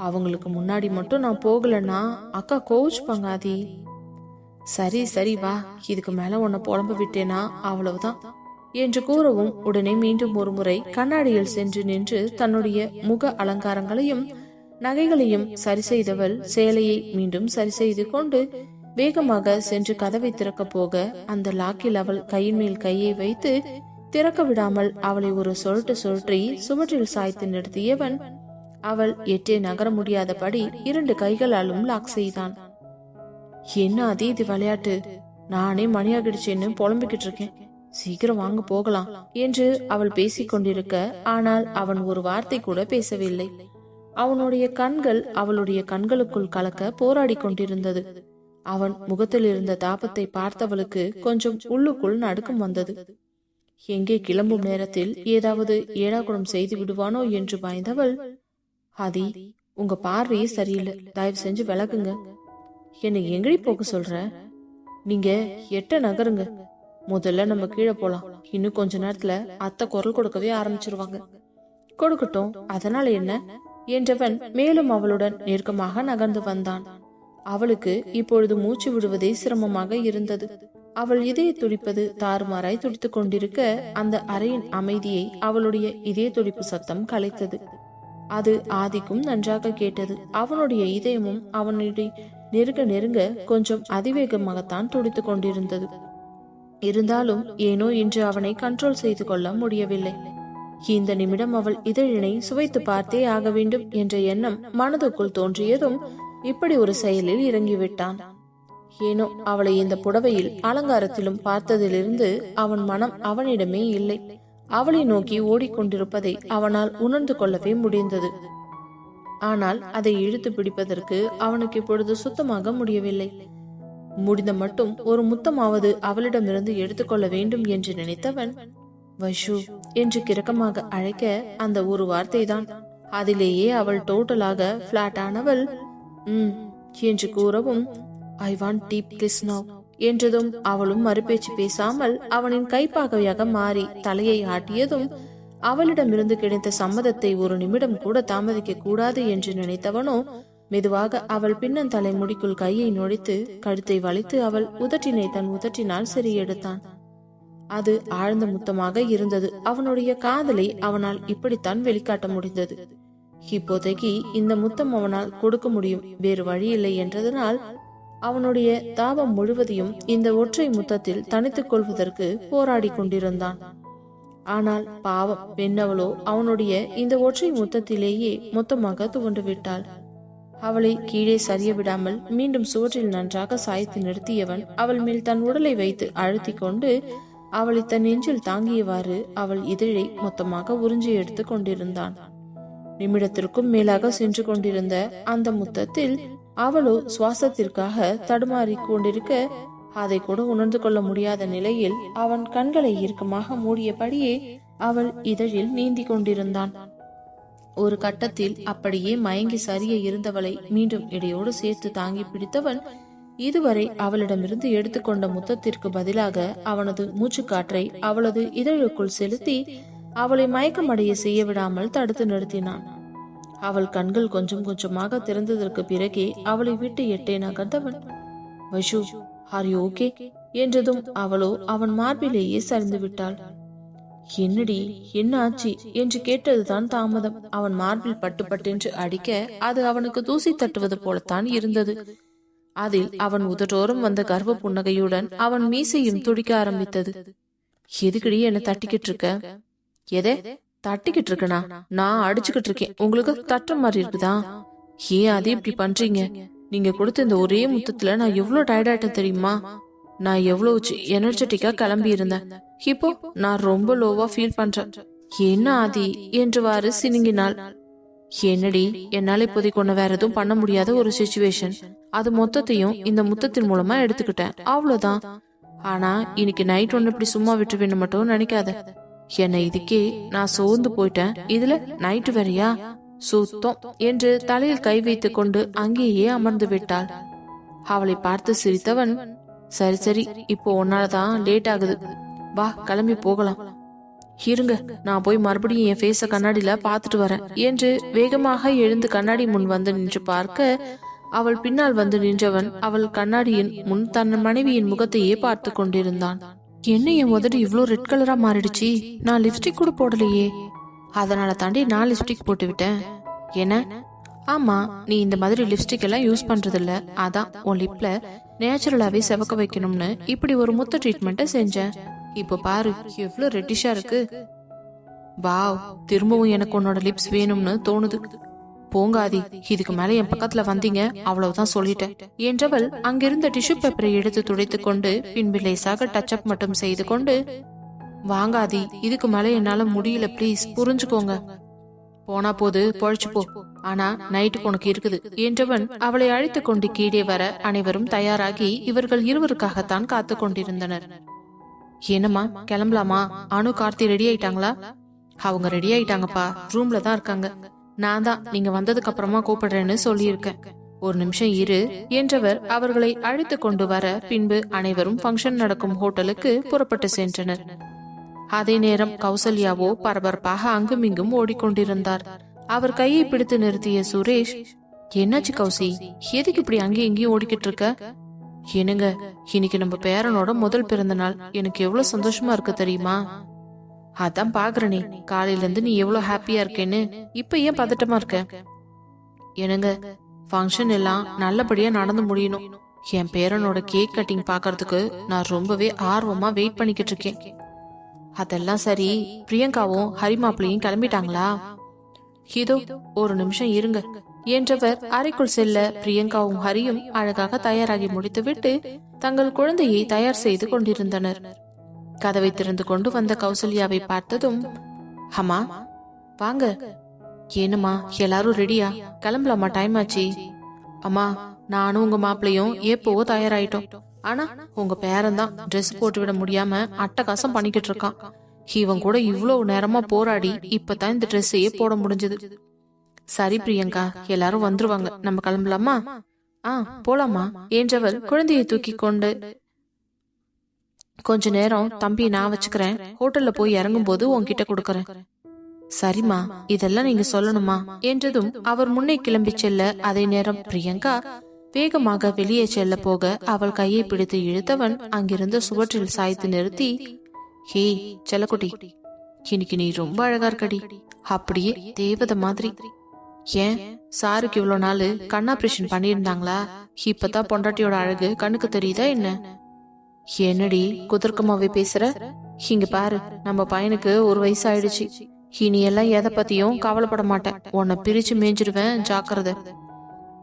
அவங்களுக்கு முன்னாடி மட்டும் நான் போகலன்னா அக்கா கோவிச்சுப்பாங்க ஆதி. சரி சரி வா, இதுக்கு மேல உன்னை புலம்ப விட்டேனா அவ்வளவுதான் என்று கூறவும் உடனே மீண்டும் ஒரு முறை கண்ணாடியில் சென்று நின்று தன்னுடைய முக அலங்காரங்களையும் நகைகளையும் சரி செய்தவள் சேலையை மீண்டும் சரி செய்து கொண்டு வேகமாக சென்று கதவை திறக்க போக அந்த லாக்கில் அவள் கையின் மேல் கையை வைத்து திறக்க விடாமல் அவளை ஒரு சுழற்றி சுவற்றில் சாய்த்து நிறுத்தியவன் அவள் எட்டே நகர முடியாதபடி 2 கைகளாலும் லாக் செய்தான். என்ன அதே இது விளையாட்டு, நானே மணியாகிடுச்சேன்னு புலம்பிக்கிட்டு இருக்கேன், சீக்கிரம் வாங்க போகலாம் என்று அவள் பேசிக் கொண்டிருக்க, ஆனால் அவன் ஒரு வார்த்தை கூட பேசவில்லை. அவனுடைய கண்கள் அவளுடைய கண்களுக்குள் கலக்க போராடி கொண்டிருந்தது. அவன் முகத்தில் இருந்த தாபத்தை பார்த்தவளுக்கு கொஞ்சம் உள்ளுக்குள் நடுக்கம் வந்தது. எங்கே கிளம்பும் நேரத்தில் ஏதாவது ஏடாகுடம் செய்து விடுவானோ என்று பயந்தவள், ஆதி உங்க பார்வையே சரியில்லை, தயவு செஞ்சு விலகுங்க. என்னை எங்கடி போக சொல்ற? நீங்க 8 நகருங்க, முதல்ல நம்ம கீழே போலாம். இன்னும் கொஞ்ச நேரத்துல அத்தை குரல் கொடுக்கவே ஆரம்பிச்சிருவாங்க. கொடுக்கட்டும், அதனால என்ன என்றவன் மேலும் அவளுடன் நெருக்கமாக நகர்ந்து வந்தான். அவளுக்கு இப்பொழுது மூச்சு விடுவதே சிரமமாக இருந்தது. அவள் இதய துடிப்பது தாறுமாறாய் துடித்துக் கொண்டிருக்க அந்த அறையின் அமைதியை அவளுடைய இதய துடிப்பு சத்தம் கலைத்தது. அது ஆதிக்கும் நன்றாக கேட்டது. அவனுடைய இதயமும் அவனுடைய நெருங்க நெருங்க கொஞ்சம் அதிவேகமாகத்தான் துடித்துக் கொண்டிருந்தது. இருந்தாலும் ஏனோ இன்று அவனை கண்ட்ரோல் செய்து கொள்ள முடியவில்லை. இந்த நிமிடம் அவள் இதழினை சுவைத்து பார்த்தே ஆக வேண்டும் என்ற எண்ணம் மனதுக்குள் தோன்றியதும் இப்படி ஒரு செயலில் இறங்கிவிட்டான். ஏனோ அவளை இந்த புடவையில் அலங்காரத்திலும் பார்த்ததிலிருந்து அவன் மனம் அவனிடமே இல்லை. அவளை நோக்கி ஓடிக்கொண்டிருப்பதை அவனால் உணர்ந்து கொள்ளவே முடிந்தது. ஆனால் அதை இழுத்து பிடிப்பதற்கு அவனுக்கு இப்பொழுது சுத்தமாக முடியவில்லை. முடிந்த மட்டும் ஒரு முத்தமாவது அவளிடமிருந்து எடுத்துக்கொள்ள வேண்டும் என்று நினைத்தவன் வைஷு என்று கிரக்கமாக அழைக்க அந்த ஒரு வார்த்தை தான். அதிலேயே அவள் டோட்டலாக பிளாட் ஆனவள் என்று கூறவும் I want deep kiss now என்றதும் அவளும் மறுபேச்சு பேசாமல் அவனின் கைப்பாகையாக மாறி தலையை ஆட்டியதும் அவளிடமிருந்து கிடைத்த சம்மதத்தை ஒரு நிமிடம் கூட தாமதிக்க கூடாது என்று நினைத்தவனோ மெதுவாக அவள் பின்னந்தலை முடிக்குள் கையை நுழைத்து கழுத்தை வளைத்து அவள் உதட்டினை தன் உதட்டினால் சிறியெடுத்தான். அது ஆழ்ந்த முத்தமாக இருந்தது. அவனுடைய காதலை அவனால் இப்படித்தான் வெளிக்காட்ட முடிந்தது. இப்போதைக்கு இந்த முத்தம் அவனால் கொடுக்க முடியும், வேறு வழி இல்லை என்றதனால் அவனுடைய தாபம் முழுவதையும் இந்த ஒற்றை முத்தத்தில் தனித்துக் கொள்வதற்கு போராடி கொண்டிருந்தான். ஆனால் பாவம் பெண்ணவளோ அவனுடைய இந்த ஒற்றை முத்தத்திலேயே மொத்தமாக துவண்டு விட்டாள். அவளை கீழே சரிய விடாமல் மீண்டும் சுவற்றில் நன்றாக சாய்த்து நிறுத்தியவன் அவள் மேல் தன் உடலை வைத்து அழுத்தி கொண்டு அவளை தன் நெஞ்சில் தாங்கியவாறு அவள் இதழை மொத்தமாக உறிஞ்சி எடுத்து கொண்டிருந்தான். நிமிடத்திற்கும் மேலாக சென்று கொண்டிருந்த அந்த முத்தத்தில் அவளோ சுவாசத்திற்காக தடுமாறி கொண்டிருக்க அதை கூட உணர்ந்து கொள்ள முடியாத நிலையில் அவன் கண்களை இறுக்கமாக மூடியபடியே அவள் இதழில் நீந்தி கொண்டிருந்தான். ஒரு கட்டத்தில் அப்படியே மயங்கி சரிய இருந்தவளை மீண்டும் இடையோடு சேர்த்து தாங்கி பிடித்தவன் இதுவரை அவளிடமிருந்து எடுத்துக்கொண்ட முத்தத்திற்கு பதிலாக அவனது மூச்சுக்காற்றை அவளது இதழுக்குள் செலுத்தி அவளை மயக்கமடைய செய்ய விடாமல் தடுத்து நிறுத்தினான். அவள் கண்கள் கொஞ்சம் கொஞ்சமாக திறந்ததற்கு பிறகே அவளை விட்டு எட்டே நகர்ந்தவன் வைஷு ஆர் யூ ஓகே என்றதும் அவளோ அவன் மார்பிலேயே சரிந்து விட்டாள். என்னடி என்ன ஆச்சு என்று கேட்டதுதான் தாமதம். அவன் மார்பில் பட்டு பட்டென்று அடிக்க அது அவனுக்கு தூசி தட்டுவது போலத்தான் இருந்தது. அதில் அவன் உதட்டோரம் வந்த கர்வ புன்னகையுடன் அவன் மீசையும் துடிக்க ஆரம்பித்தது. எதுக்கடி என்ன தட்டிக்கிட்டு இருக்க? எதை தட்டிக்கிட்டு இருக்கனா? நான் அடிச்சுக்கிட்டு இருக்கேன், உங்களுக்கு தட்டுற மாதிரி இருக்குதா? ஏன் அதே இப்படி பண்றீங்க? நீங்க கொடுத்த இந்த ஒரே முத்தத்துல நான் எவ்வளவு டயர்டாயிட்டேன் தெரியுமா? நான் எவ்வளவு எனர்ஜெட்டிக்கா கிளம்பி இருந்தேன், இப்போ நான் ரொம்ப லோவா ஃபீல் பண்றேன். என்ன ஆதி என்றுவாறு சினுங்கினாள். என்னடி, என்னால இப்போதைக்கு ஒண்ணு வேற எதுவும் பண்ண முடியாத ஒரு சிச்சுவேஷன், அது மொத்தத்தையும் இந்த முத்தத்தின் மூலமா எடுத்துக்கிட்டேன், அவ்வளவுதான். ஆனா இன்னைக்கு நைட் ஒண்ணு இப்படி சும்மா விட்டுருவேன்னு மட்டும் நினைக்காத. என்னை இதுக்கே நான் சோர்ந்து போயிட்டேன், இதுல நைட்டு வேறையா? சுத்தம் என்று தலையில் கை வைத்துக் கொண்டு அங்கேயே அமர்ந்து விட்டாள். அவளை பார்த்து சிரித்தவன், சரி சரி, இப்போ உன்னாலதான் லேட் ஆகுது, வா கிளம்பி போகலாம் இருங்க, நான் போய் மறுபடியும் என் ஃபேஸ கண்ணாடியில பாத்துட்டு வரேன் என்று வேகமாக எழுந்து கண்ணாடி முன் வந்து நின்று பார்க்க, அவள் பின்னால் வந்து நின்றவன் அவள் கண்ணாடியின் முன் தன் மனைவியின் முகத்தையே பார்த்து கொண்டிருந்தான். என்ன என் உதடு இவ்ளோ ரெட் கலரா மாறிடுச்சு? நான் லிப்ஸ்டிக் கூட போடலையே. அதனால தாண்டி நான் லிப்ஸ்டிக் போட்டு விட்டேன். என்ன? ஆமா, நீ இந்த மாதிரி லிப்ஸ்டிக் எல்லாம் யூஸ் பண்றது இல்ல, அதான் உன் லிப்ல நேச்சுரலாவே செவக்க வைக்கணும்னு இப்படி ஒரு முத்த ட்ரீட்மெண்ட்டை செஞ்சேன். இப்போ பாரு எவ்வளவு ரெட்டிஷா இருக்கு. வாவ், திரும்பவும் எனக்கு உன்னோட லிப்ஸ் வேணும்னு தோணுது. போங்காதி, இதுக்கு மேல என் பக்கத்துல வந்தீங்க அவ்வளவுதான் சொல்லிட்டேன் என்றவள் அங்கிருந்த டிஷ்யூ பேப்பரை எடுத்து துடைத்துக் கொண்டு பின்பு லேசாக டச் அப் மட்டும் செய்து கொண்டு, வாங்காதி, இதுக்கு மேல என்னால முடியல, ப்ளீஸ் புரிஞ்சுக்கோங்க. போனா போது பொழைச்சு போ, ஆனா நைட்டுக்கு உனக்கு இருக்குது என்றவன் அவளை அழைத்து கொண்டு கீழே வர அனைவரும் தயாராகி இவர்கள் இருவருக்காகத்தான் காத்து கொண்டிருந்தனர். என்னம்மா கிளம்பலாமா? அனு கார்த்தி ரெடி ஆயிட்டாங்களா? அவங்க ரெடி ஆயிட்டாங்கப்பா, ரூம்ல தான் இருக்காங்க. நான் தான் நீங்க வந்ததுக்கு அப்புறமா கூப்பிடுறேன்னு சொல்லியிருக்கேன். ஒரு நிமிஷம் இரு என்றவர் அவர்களை அழைத்து கொண்டு வர பின்பு அனைவரும் ஃபங்க்ஷன் நடக்கும் ஹோட்டலுக்கு புறப்பட்டு சென்றனர். அதே நேரம் கௌசல்யாவோ பரபரப்பாக அங்கும் இங்கும் ஓடிக்கொண்டிருந்தார். அவர் கையை பிடித்து நிறுத்திய சுரேஷ், என்னாச்சு கௌசி, எதுக்கு இப்படி அங்கேயும் இங்கேயும் ஓடிக்கிட்டு இருக்க? என்னங்க, இன்னைக்கு நம்ம பேரனோட முதல் பிறந்த நாள், எனக்கு எவ்வளவு சந்தோஷமா இருக்கு தெரியுமா? அதான் பாக்குறனே, காலையில இருந்து நீ எவ்வளவு ஹாப்பியா இருக்கேன்னு. இப்ப ஏன் பதட்டமா இருக்க? என்னங்க, ஃபங்க்ஷன் எல்லாம் நல்லபடியா நடந்து முடியணும். என் பேரனோட கேக் கட்டிங் பாக்குறதுக்கு நான் ரொம்பவே ஆர்வமா வெயிட் பண்ணிக்கிட்டு இருக்கேன். அதெல்லாம் சரி, பிரியங்காவும் ஹரிமாப்பிளையும் கிளம்பிட்டாங்களா? இதோ ஒரு நிமிஷம் இருங்க என்றவர் அறைக்குள் செல்ல பிரியங்காவும் ஹரியும் அழகாக தயாராகி முடித்துவிட்டு தங்கள் குழந்தையை தயார் செய்து கொண்டிருந்தனர். கதவை திறந்து கொண்டு வந்த கௌசல்யாவை பார்த்ததும், அம்மா வாங்க. ஏனுமா எல்லாரும் ரெடியா? கிளம்பலாமா? டைம் ஆச்சு. அம்மா, நானும் உங்க மாப்பிள்ளையும் எப்பவோ தயாராயிட்டோம். ஆனா உங்க பேரன் தான் ட்ரெஸ் போட்டு விட முடியாம அட்டகாசம் பண்ணிக்கிட்டு இருக்கான். இவன் கூட இவ்வளவு நேரமா போராடி இப்பதான் இந்த ட்ரெஸ்ஸையே போட முடிஞ்சது. சரி பிரியங்கா, எல்லாரும் வந்துருவாங்க, நம்ம கிளம்பலாமா? போலாமா என்றவள் குழந்தையை தூக்கி கொண்டு, கொஞ்ச நேரம் தம்பி நான் வச்சுக்கிறேன், ஹோட்டல்ல போய் இறங்கும் போது உன்கிட்ட கொடுக்கறேன். சரிம்மா, இதெல்லாம் நீங்க சொல்லணுமா என்றதும் அவர் முன்னே கிளம்பி செல்ல அதே நேரம் பிரியங்கா வேகமாக வெளியே செல்ல போக அவள் கையை பிடித்து இழுத்தவன் அங்கிருந்த சுவற்றில் சாய்த்து நிறுத்தி, ஹே செல்லக்குட்டி, இன்னைக்கு நீ ரொம்ப அழகா இருக்கடி, அப்படியே தேவதை மாதிரி. ஏன் சாருக்கு இவ்வளவு நாள் கண் ஆபரேஷன் பண்ணியிருந்தாங்களா? இப்பதான் பொண்டாட்டியோட அழகு கண்ணுக்கு தெரியுதா என்ன? என்னடி குதர்க்கமாவே பேசுற? இங்க பாரு, நம்ம பையனுக்கு 1 வயசு ஆயிடுச்சு. இனி எல்லாம் எதை பத்தியும் கவலைப்பட மாட்டேன். உன்னை பிரிச்சு மேய்ஞ்சிருவேன், ஜாக்கிரதை.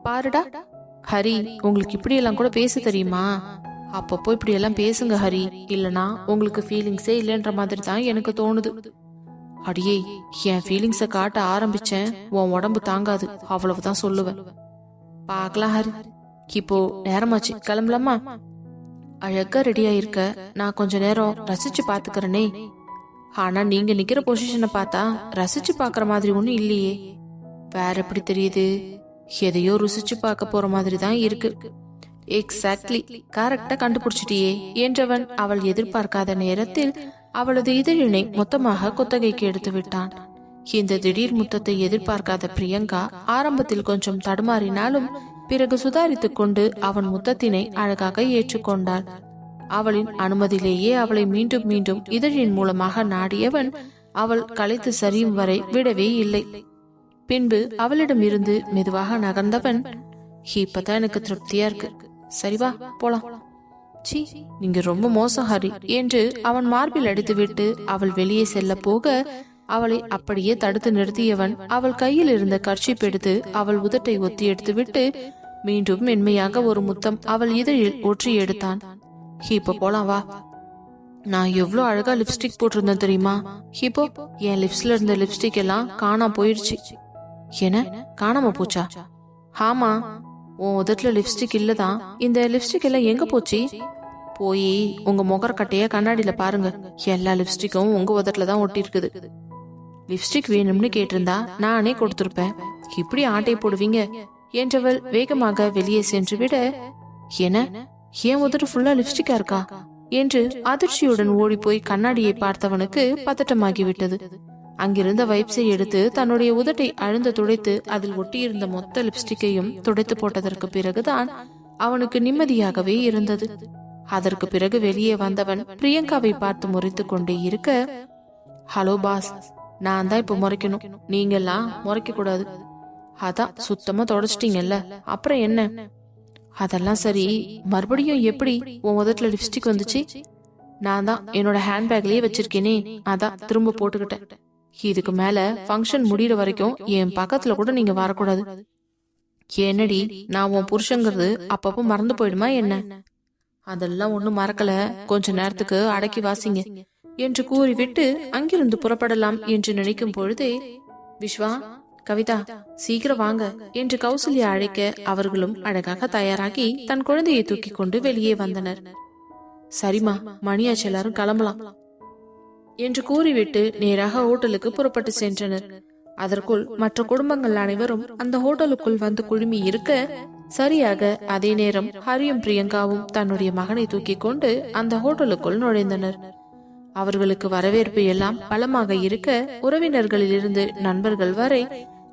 பாருடா ஹரி, உங்களுக்கு இப்படி எல்லாம் கூட பேச தெரியுமா? அப்பப்போ இப்படி எல்லாம் பேசுங்க ஹரி, இல்லனா உங்களுக்கு ஃபீலிங்ஸே இல்லைன்ற மாதிரி தான் எனக்கு தோணுது. அடியே, என் ஃபீலிங்ஸ காட்ட ஆரம்பிச்சேன் உன் உடம்பு தாங்காது, அவ்வளவுதான் சொல்லுவேன். பாக்கலாம் ஹரி, இப்போ நேரமாச்சு, கிளம்பலாமா? அழகா ரெடியா இருக்க, நான் கொஞ்ச நேரம் ரசிச்சு பாத்துக்கிறேனே. ஆனா நீங்க நிக்கிற பொசிஷனை பார்த்தா ரசிச்சு பாக்குற மாதிரி ஒண்ணும் இல்லையே. வேற எப்படி தெரியுது? எதையோ ருசிச்சு பார்க்க போற மாதிரி தான் இருக்கு. எக்ஸாக்ட்லி, கரெக்டா கண்டுபிடிச்சிட்டியே என்றவன் அவள் எதிர்பார்க்காத நேரத்தில் அவளது இதழினை மொத்தமாக குத்தகைக்கு எடுத்து விட்டான். இந்த திடீர் முத்தத்தை எதிர்பார்க்காத பிரியங்கா ஆரம்பத்தில் கொஞ்சம் தடுமாறினாலும் பிறகு சுதாரித்துக் கொண்டு அவன் முத்தத்தினை அழகாக ஏற்றுக்கொண்டாள். அவளின் அனுமதியிலேயே அவளை மீண்டும் மீண்டும் இதழின் மூலமாக நாடியவன் அவள் களைத்து சரியும் வரை விடவே இல்லை. பின்பு அவளிடம் இருந்து மெதுவாக நகர்ந்தவன், இப்பதான் எனக்கு திருப்தியா இருக்கு, சரிவா போலாம். சீ, நீங்க ரொம்ப மோசம் ஹரி என்று அவன் மார்பில் அடித்துவிட்டு அவள் வெளியே செல்ல போக அவளை அப்படியே தடுத்து நிறுத்தியவன் அவள் கையில் இருந்த கர்ச்சீப் எடுத்து அவள் உதட்டை ஒத்தி எடுத்துவிட்டு மீண்டும் மென்மையாக ஒரு முத்தம் அவள் இதழில் ஒற்றி எடுத்தான். இப்போ போலாம் வா. நான் எவ்வளவு அழகா லிப்ஸ்டிக் போட்டிருந்தேன் தெரியுமா? இப்போ என் லிப்ஸ்ல இருந்த லிப்ஸ்டிக் எல்லாம் காணாம போயிடுச்சு. என்ன, காணாம போச்சா? ஆமா, உன் உதட்டுல லிப்ஸ்டிக் இல்லதான். இந்த லிப்ஸ்டிக் எல்லாம் எங்க போச்சு? போய் உங்க முகர்கட்டைய கண்ணாடியில பாருங்க, எல்லா லிப்ஸ்டிக்கும் உங்க உதட்டுல தான் ஒட்டி இருக்குது. லிப்ஸ்டிக் வேணும்னு கேட்டிருந்தா நானே கொடுத்திருப்பேன், இப்படி ஆட்டை போடுவீங்க என்றவள் வேகமாக வெளியே சென்று விட, என்ன, ஏன் உதட்டு ஃபுல்லா லிப்ஸ்டிக்கா இருக்கா? என்று அதிர்ச்சியுடன் ஓடிப்போய் கண்ணாடியை பார்த்தவனுக்கு பதட்டமாகிவிட்டது. அங்கிருந்த வைப்ஸை எடுத்து தன்னுடைய உதட்டை அழுந்த துடைத்து அதில் ஒட்டியிருந்த மொத்த லிப்ஸ்டிக்கையும் துடைத்து போட்டதற்கு பிறகுதான் அவனுக்கு நிம்மதியாகவே இருந்தது. அதற்கு பிறகு வெளியே வந்தவன் பிரியங்காவை பார்த்து முறைத்து கொண்டே இருக்க, ஹலோ பாஸ், நான் தான் இப்ப முறைக்கணும், நீங்க எல்லாம் முறைக்க கூடாது. அதான் சுத்தமா தொடச்சிட்டீங்கல்ல, அப்புறம் என்ன? அதெல்லாம் சரி, மறுபடியும் எப்படி உன் உதட்டுல லிப்ஸ்டிக் வந்துச்சு? நான் தான் என்னோட ஹேண்ட்பேக்லயே வச்சிருக்கேனே, அதான் திரும்ப போட்டுக்கிட்டேன். இதுக்கு மேல ஃபங்க்ஷன் முடிகிற வரைக்கும் என் பக்கத்துல கூட நீங்க வரக்கூடாது. என்னடி, நான் உன் புருஷங்கிறது அப்பப்போ மறந்து போயிடுமா என்ன? அதெல்லாம் ஒண்ணும் மறக்கல, கொஞ்ச நேரத்துக்கு அடக்கி வாசிங்க என்று கூறிவிட்டு அங்கிருந்து புறப்படலாம் என்று நினைக்கும் பொழுதே, விஸ்வா, கவிதா, சீக்கிரம் வாங்க என்று கௌசல்யா அழைக்க அவர்களும் அழகாக தயாராகி தன் குழந்தையை தூக்கி கொண்டு வெளியே வந்தனர். சரிமா, மணியாச்சு, எல்லாரும் கிளம்பலாம் என்று கூறிவிட்டு நேராக ஹோட்டலுக்கு புறப்பட்டு சென்றனர். அதற்குள் மற்ற குடும்பங்கள் அனைவரும் அந்த ஹோட்டலுக்குள் வந்து குழுமி இருக்க, சரியாக அதே நேரம் ஹரியும் பிரியங்காவும் தன்னுடைய மகனை தூக்கி கொண்டு அந்த ஹோட்டலுக்குள் நுழைந்தனர். அவர்களுக்கு வரவேற்பு எல்லாம் பலமாக இருக்க, உறவினர்களிலிருந்து நண்பர்கள் வரை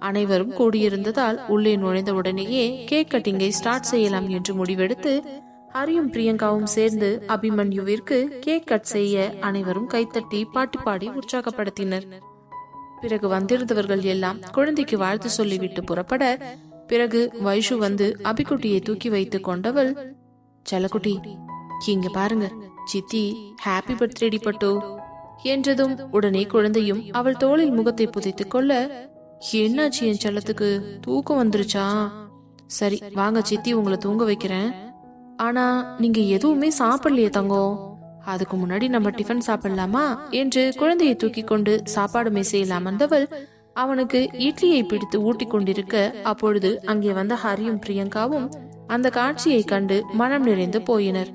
அனைவரும் கூடியிருந்ததால் உள்ளே நுழைந்த உடனேயே கேக் கட்டிங்கை ஸ்டார்ட் செய்யலாம் என்று முடிவெடுத்து ஹரியும் பிரியங்காவும் சேர்ந்து அபிமன்யுவிற்கு கேக் கட் செய்ய அனைவரும் கைத்தட்டி பாட்டு பாடி உற்சாகப்படுத்தினர். பிறகு வந்திருந்தவர்கள் எல்லாம் குழந்தைக்கு வாழ்த்து சொல்லிவிட்டு புறப்பட, பிறகு வைஷு வந்து அபிக்குட்டியை தூக்கி வைத்து கொண்டவள், செல்லக்குட்டி, இங்க பாருங்க, சித்தி ஹாப்பி பர்த்டே பட்டு என்றதும் உடனே குழந்தையும் அவள் தோளில் முகத்தை புதைத்துக் கொள்ள, என்னாச்சு என் செல்லத்துக்கு, தூக்கம் வந்துருச்சா? சரி வாங்க சித்தி உங்களை தூங்க வைக்கிறேன். ஆனா நீங்க எதுவுமே சாப்பிடலையே தங்கம், அதுக்கு முன்னாடி நம்ம டிஃபன் சாப்பிடலாமா என்று குழந்தையை தூக்கி கொண்டு சாப்பாடு மேசையில் அமர்ந்தவள் அவனுக்கு இட்லியை பிடித்து ஊட்டி கொண்டிருக்க, அப்பொழுது அங்கே வந்த ஹரியும் பிரியங்காவும் அந்த காட்சியை கண்டு மனம் நிறைந்து போயினர்.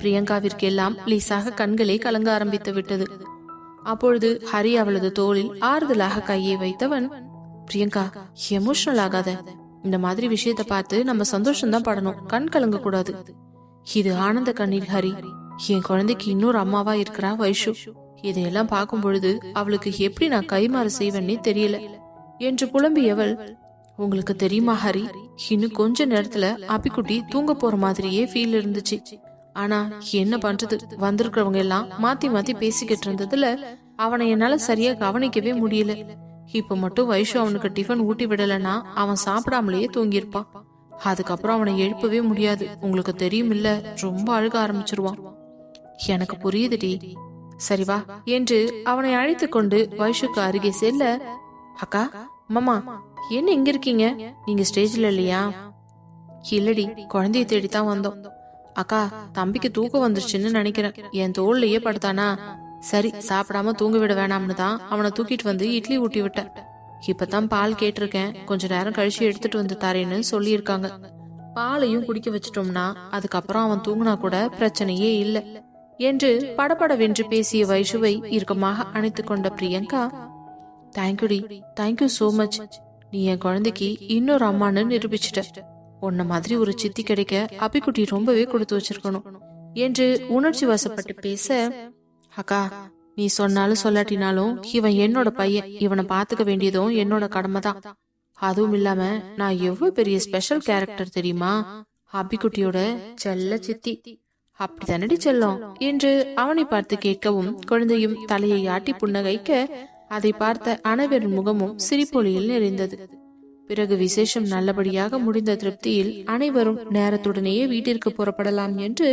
பிரியங்காவிற்கெல்லாம் லேசாக கண்களை கலங்க ஆரம்பித்து விட்டது. அப்பொழுது ஹரி அவளது தோளில் ஆறுதலாக கையை வைத்தவன், பிரியங்கா, எமோஷனல் ஆகாத, இந்த மாதிரி விஷயத்த பார்த்து நம்ம சந்தோஷம்தான் படணும், கண் கலங்க கூடாது. இது ஆனந்த கண்ணீர் ஹரி, என் குழந்தைக்கு இன்னொரு அம்மாவா இருக்கிறா வைஷு. இதையெல்லாம் பார்க்கும் பொழுது அவளுக்கு எப்படி நான் கைமாறு செய்வேன்னே தெரியல என்று புலம்பியவள், உங்களுக்கு தெரியுமா ஹரி, இன்னும் கொஞ்ச நேரத்துல அபிக்குட்டி தூங்க போற மாதிரியே ஃபீல் இருந்துச்சு. ஆனா என்ன பண்றது, வந்திருக்கிறவங்க எல்லாம் மாத்தி மாத்தி பேசிக்கிட்டு இருந்ததுல அவனை என்னால சரியா கவனிக்கவே முடியல. இப்ப மட்டும் வைஷு அவனுக்கு டிஃபன் ஊட்டி விடலன்னா அவன் சாப்பிடாமலேயே தூங்கியிருப்பான். அதுக்கப்புறம் அவனை எழுப்பவே முடியாது, உங்களுக்கு தெரியும் இல்ல, ரொம்ப அழுக ஆரம்பிச்சிருவான். எனக்கு புரியுதுடி, சரி வா என்று அவனை அழைத்து கொண்டு வைஷுக்கு அருகே செல்ல, அக்கா, மாமா, என்ன இங்க இருக்கீங்க, நீங்க ஸ்டேஜ்ல இல்லையா? இல்லடி, குழந்தைய தேடித்தான் வந்தோம். அக்கா, தம்பிக்கு தூக்கம் வந்துருச்சுன்னு நினைக்கிறேன், என் தோல்லையே படுத்தானா. சரி, சாப்பிடாம தூங்க விட வேணாம்னு தான் அவனை தூக்கிட்டு வந்து இட்லி ஊட்டி விட்டேன். இப்பதான் பால் கேட்டிருக்கேன், கொஞ்ச நேரம் கழிச்சு எடுத்துட்டு வந்து தரேன்னு சொல்லியிருக்காங்க. பாலையும் குடிக்க வச்சிட்டோம்னா அதுக்கப்புறம் அவன் தூங்கினா கூட பிரச்சனையே இல்ல என்று படபடவென்று பேசிய வைஷுவை இறுக்கமாக அணைத்து கொண்ட பிரியங்கா, தேங்க்யூடி, தேங்க்யூ சோ மச், நீ என் குழந்தைக்கு இன்னொரு அம்மான்னு நிரூபிச்சிட்ட. உன்ன மாதிரி ஒரு சித்தி கிடைக்க அபிக்குட்டி ரொம்பவே கொடுத்து வச்சிருக்கணும் என்று உணர்ச்சி வசப்பட்டு பேச, அக்கா, நீ சொன்னாலும் சொல்லாட்டினாலும் இவன் என்னோட பையன், இவனை பாத்துக்க வேண்டியதும் என்னோட கடமை தான். அதுவும் இல்லாம நான் எவ்வளவு பெரிய ஸ்பெஷல் கேரக்டர் தெரியுமா, அபிக்குட்டியோட செல்ல சித்தி. அப்படித்தானடி செல்லம் என்று அவனை பார்த்து கேட்கவும் குழந்தையும் தலையை ஆட்டி புன்னகைக்க, அதை பார்த்த அனைவரின் முகமும் சிரிப்பொலியில் நிறைந்தது. பிறகு விசேஷம் நல்லபடியாக முடிந்த திருப்தியில் அனைவரும் நேரத்துடனேயே வீட்டிற்கு புறப்படலாம் என்று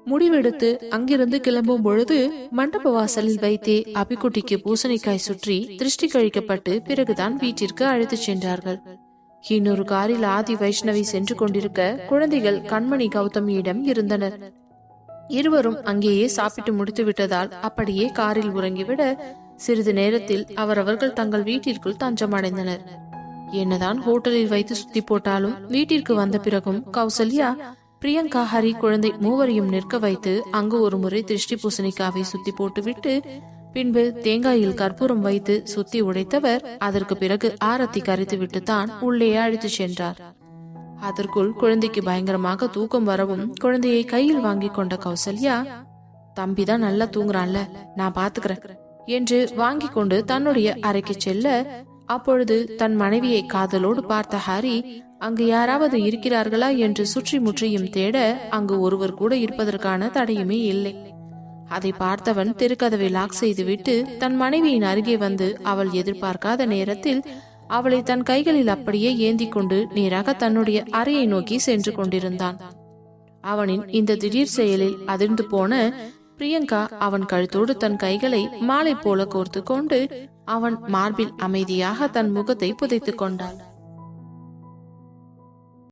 முடிவெடுத்து அங்கிருந்து கிளம்பும் பொழுது மண்டப வாசலில் வைத்தே அபிக்குட்டிக்கு பூசணிக்காய் சுற்றி திருஷ்டி கழிக்கப்பட்டு பிறகுதான் வீட்டிற்கு அழைத்து சென்றார்கள். இன்னொரு காரில் ஆதி வைஷ்ணவி சென்று கொண்டிருக்க குழந்தைகள் கண்மணி கௌதமியிடம் இருந்தனர். இருவரும் அங்கேயே சாப்பிட்டு முடித்து விட்டதால் அப்படியே காரில் உறங்கிவிட சிறிது நேரத்தில் அவரவர்கள் தங்கள் வீட்டிற்குள் தஞ்சமடைந்தனர். என்னதான் ஹோட்டலில் வைத்து சுத்தி போட்டாலும் வீட்டிற்கு வந்த பிறகும் கௌசல்யா, பிரியங்கா, ஹரி குழந்தை மூவரையும் நிற்க வைத்து அங்கு ஒரு முறை திருஷ்டி பூசணிக்காவை சுத்தி போட்டுவிட்டு பின்பு தேங்காயில் கற்பூரம் வைத்து சுத்தி உடைத்தவர் அதற்கு பிறகு ஆரத்தி கரைத்து விட்டு தான் உள்ளே அழைத்து சென்றார். அதற்குள் குழந்தைக்கு பயங்கரமாக தூக்கம் வரவும் குழந்தையை கையில் வாங்கி கொண்ட கௌசல்யா, தம்பிதான் நல்லா தூங்குறான்ல, நான் பாத்துக்கிறேன் என்று வாங்கி கொண்டு தன்னுடைய அறைக்கு செல்ல, அப்பொழுது தன் மனைவியை காதலோடு பார்த்த ஹாரி அங்கு யாராவது இருக்கிறார்களா என்று சுற்றி முற்றியும் தேட அங்கு ஒருவர் கூட இருப்பதற்கான தடையுமே இல்லை. அதை பார்த்தவன் தெருக்கதவை லாக் செய்துவிட்டு தன் மனைவியின் அருகே வந்து அவள் எதிர்பார்க்காத நேரத்தில் அவளை தன் கைகளில் அப்படியே ஏந்தி கொண்டு நேராக தன்னுடைய அறையை நோக்கி சென்று கொண்டிருந்தான். அவனின் இந்த திடீர் செயலில் அதிர்ந்து போன பிரியங்கா அவன் கழுத்தோடு தன் கைகளை மாலை போல கோர்த்து கொண்டு அவன் மார்பில் அமைதியாக தன் முகத்தை புதைத்துக் கொண்டாள்.